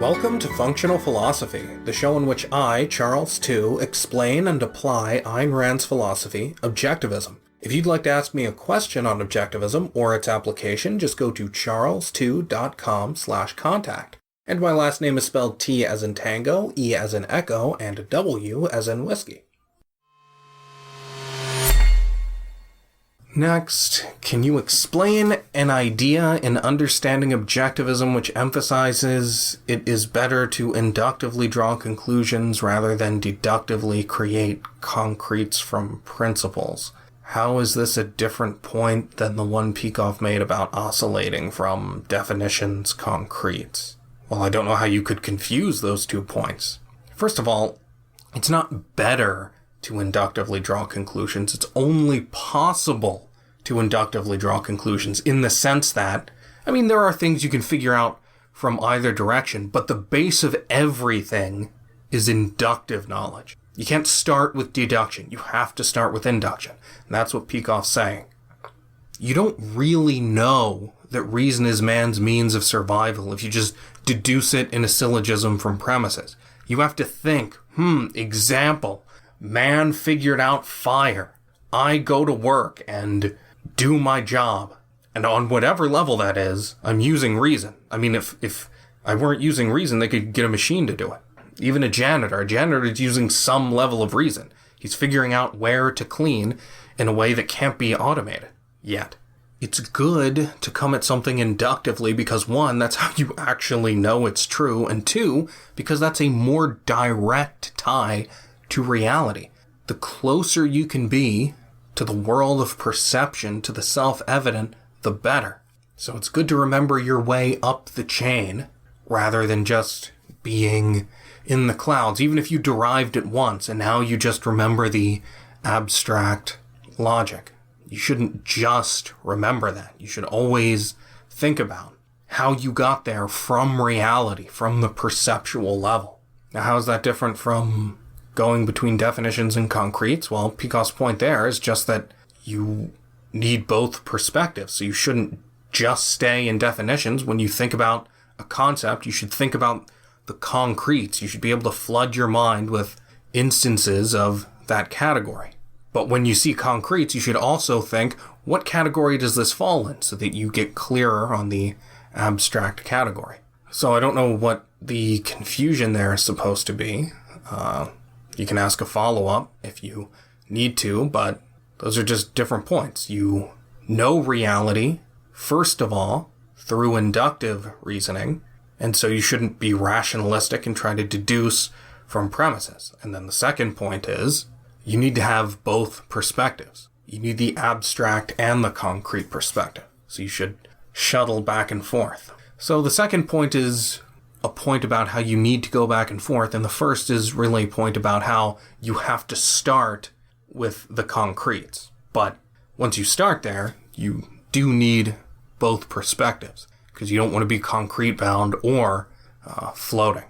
Welcome to Functional Philosophy, the show in which I, Charles II, explain and apply Ayn Rand's philosophy, Objectivism. If you'd like to ask me a question on Objectivism or its application, just go to charles2.com/contact. And my last name is spelled T as in Tango, E as in Echo, and W as in Whiskey. Next, can you explain an idea in understanding objectivism which emphasizes it is better to inductively draw conclusions rather than deductively create concretes from principles? How is this a different point than the one Peikoff made about oscillating from definitions concretes? Well, I don't know how you could confuse those 2 points. First of all, it's not better to inductively draw conclusions. It's only possible to inductively draw conclusions in the sense that, there are things you can figure out from either direction, but the base of everything is inductive knowledge. You can't start with deduction. You have to start with induction. And that's what Peikoff's saying. You don't really know that reason is man's means of survival if you just deduce it in a syllogism from premises. You have to think, example, man figured out fire. I go to work and do my job. And on whatever level that is, I'm using reason. If I weren't using reason, they could get a machine to do it. Even a janitor is using some level of reason. He's figuring out where to clean in a way that can't be automated yet. It's good to come at something inductively because 1, that's how you actually know it's true, and 2, because that's a more direct tie to reality. The closer you can be to the world of perception, to the self-evident, the better. So it's good to remember your way up the chain rather than just being in the clouds, even if you derived it once and now you just remember the abstract logic. You shouldn't just remember that. You should always think about how you got there from reality, from the perceptual level. Now, how is that different from going between definitions and concretes? Well, Peikoff's point there is just that you need both perspectives. So you shouldn't just stay in definitions. When you think about a concept, you should think about the concretes. You should be able to flood your mind with instances of that category. But when you see concretes, you should also think, what category does this fall in, so that you get clearer on the abstract category. So I don't know what the confusion there is supposed to be. You can ask a follow-up if you need to, but those are just different points. You know reality, first of all, through inductive reasoning, and so you shouldn't be rationalistic and try to deduce from premises. And then the second point is, you need to have both perspectives. You need the abstract and the concrete perspective. So you should shuttle back and forth. So the second point is a point about how you need to go back and forth, and the first is really a point about how you have to start with the concretes. But once you start there, you do need both perspectives, because you don't want to be concrete bound or floating.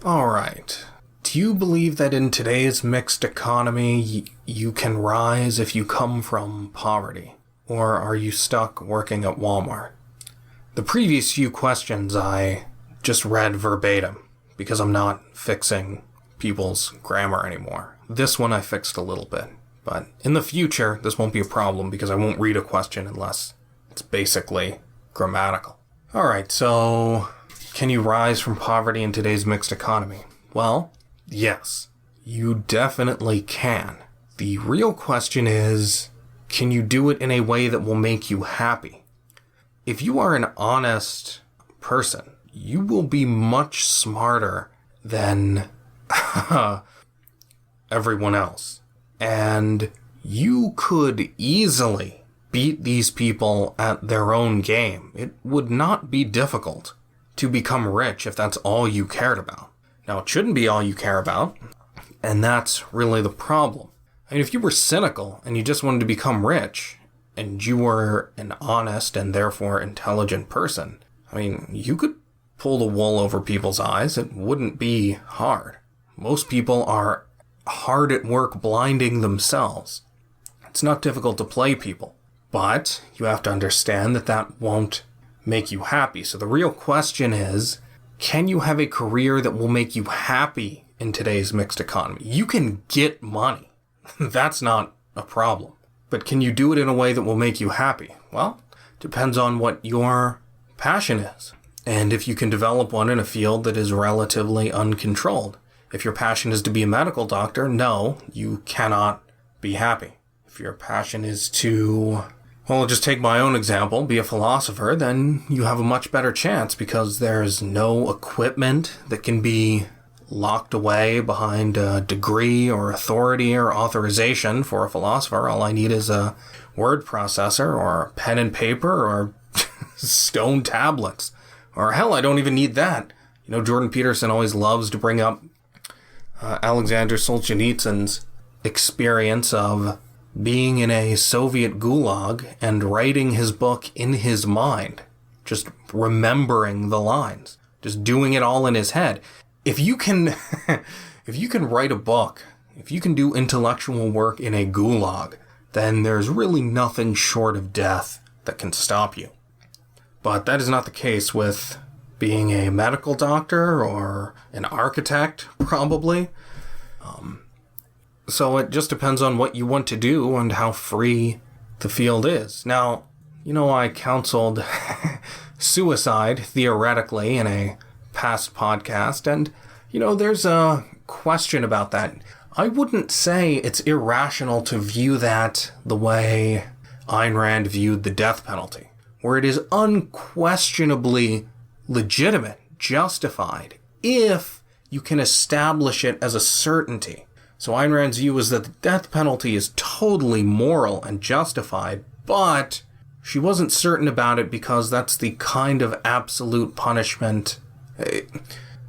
All right. Do you believe that in today's mixed economy, you can rise if you come from poverty? Or are you stuck working at Walmart? The previous few questions I just read verbatim, because I'm not fixing people's grammar anymore. This one I fixed a little bit. But in the future, this won't be a problem, because I won't read a question unless it's basically grammatical. All right, so can you rise from poverty in today's mixed economy? Well, yes, you definitely can. The real question is, can you do it in a way that will make you happy? If you are an honest person, you will be much smarter than everyone else. And you could easily beat these people at their own game. It would not be difficult to become rich if that's all you cared about. Now, it shouldn't be all you care about, and that's really the problem. If you were cynical and you just wanted to become rich, and you were an honest and therefore intelligent person, you could pull the wool over people's eyes. It wouldn't be hard. Most people are hard at work blinding themselves. It's not difficult to play people, but you have to understand that that won't make you happy. So the real question is, can you have a career that will make you happy in today's mixed economy? You can get money. That's not a problem. But can you do it in a way that will make you happy? Well, depends on what your passion is. And if you can develop one in a field that is relatively uncontrolled. If your passion is to be a medical doctor, no, you cannot be happy. If your passion is to, well, just take my own example, be a philosopher, then you have a much better chance because there's no equipment that can be locked away behind a degree or authority or authorization for a philosopher. All I need is a word processor or pen and paper or stone tablets. Or hell, I don't even need that. You know, Jordan Peterson always loves to bring up Alexander Solzhenitsyn's experience of being in a Soviet gulag and writing his book in his mind. Just remembering the lines. Just doing it all in his head. If you can write a book, if you can do intellectual work in a gulag, then there's really nothing short of death that can stop you. But that is not the case with being a medical doctor or an architect, probably. So it just depends on what you want to do and how free the field is. Now, you know, I counseled suicide, theoretically, in a past podcast, and, you know, there's a question about that. I wouldn't say it's irrational to view that the way Ayn Rand viewed the death penalty, where it is unquestionably legitimate, justified, if you can establish it as a certainty. So Ayn Rand's view is that the death penalty is totally moral and justified, but she wasn't certain about it because that's the kind of absolute punishment.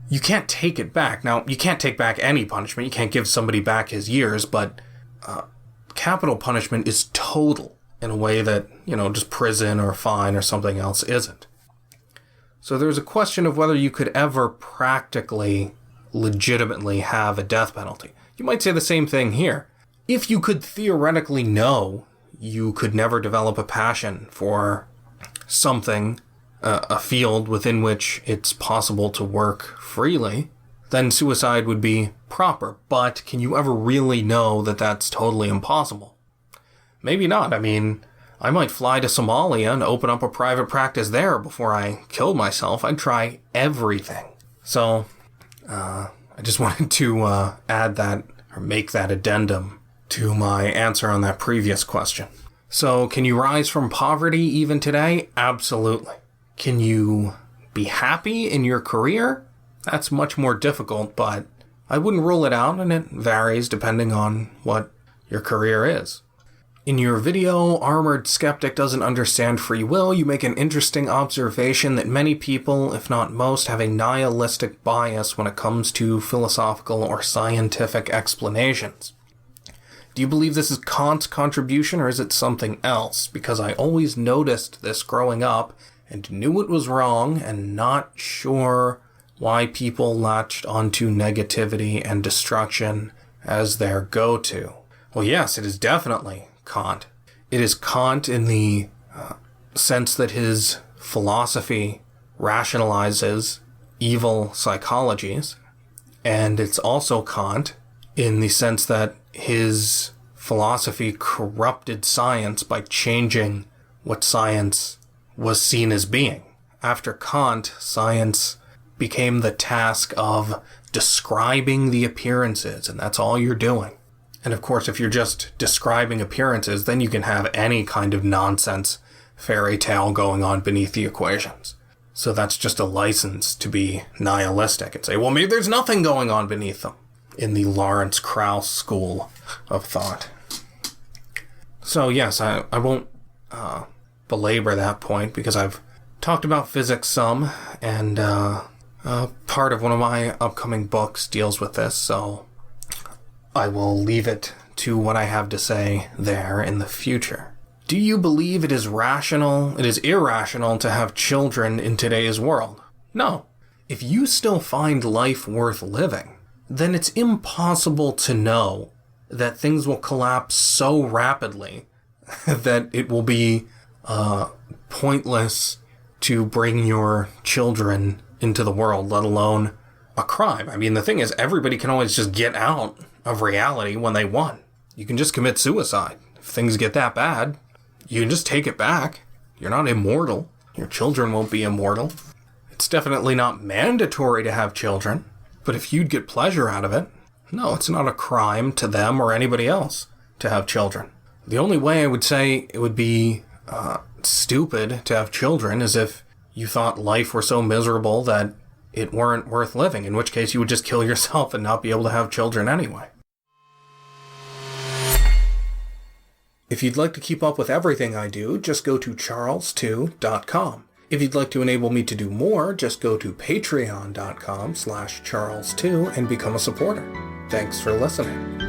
You can't take it back. Now, you can't take back any punishment. You can't give somebody back his years, but capital punishment is total in a way that, you know, just prison or fine or something else isn't. So there's a question of whether you could ever practically, legitimately have a death penalty. You might say the same thing here. If you could theoretically know you could never develop a passion for something, a field within which it's possible to work freely, then suicide would be proper. But can you ever really know that that's totally impossible? Maybe not. I mean, I might fly to Somalia and open up a private practice there before I killed myself. I'd try everything. So, I just wanted to add that, or make that addendum to my answer on that previous question. So, can you rise from poverty even today? Absolutely. Can you be happy in your career? That's much more difficult, but I wouldn't rule it out, and it varies depending on what your career is. In your video, Armored Skeptic Doesn't Understand Free Will, you make an interesting observation that many people, if not most, have a nihilistic bias when it comes to philosophical or scientific explanations. Do you believe this is Kant's contribution, or is it something else? Because I always noticed this growing up and knew it was wrong and not sure why people latched onto negativity and destruction as their go-to. Well, yes, it is definitely Kant. It is Kant in the sense that his philosophy rationalizes evil psychologies, and it's also Kant in the sense that his philosophy corrupted science by changing what science was seen as being. After Kant, science became the task of describing the appearances, and that's all you're doing. And of course, if you're just describing appearances, then you can have any kind of nonsense fairy tale going on beneath the equations. So that's just a license to be nihilistic and say, well, maybe there's nothing going on beneath them, in the Lawrence Krauss school of thought. So yes, I won't belabor that point because I've talked about physics some, and part of one of my upcoming books deals with this, so I will leave it to what I have to say there in the future. Do you believe it is irrational to have children in today's world? No. If you still find life worth living, then it's impossible to know that things will collapse so rapidly that it will be pointless to bring your children into the world, let alone a crime. I mean, the thing is, everybody can always just get out of reality when they want. You can just commit suicide. If things get that bad, you can just take it back. You're not immortal. Your children won't be immortal. It's definitely not mandatory to have children, but if you'd get pleasure out of it, no, it's not a crime to them or anybody else to have children. The only way I would say it would be stupid to have children is if you thought life were so miserable that it weren't worth living, in which case you would just kill yourself and not be able to have children anyway. If you'd like to keep up with everything I do, just go to charles2.com. If you'd like to enable me to do more, just go to patreon.com/charles2 and become a supporter. Thanks for listening.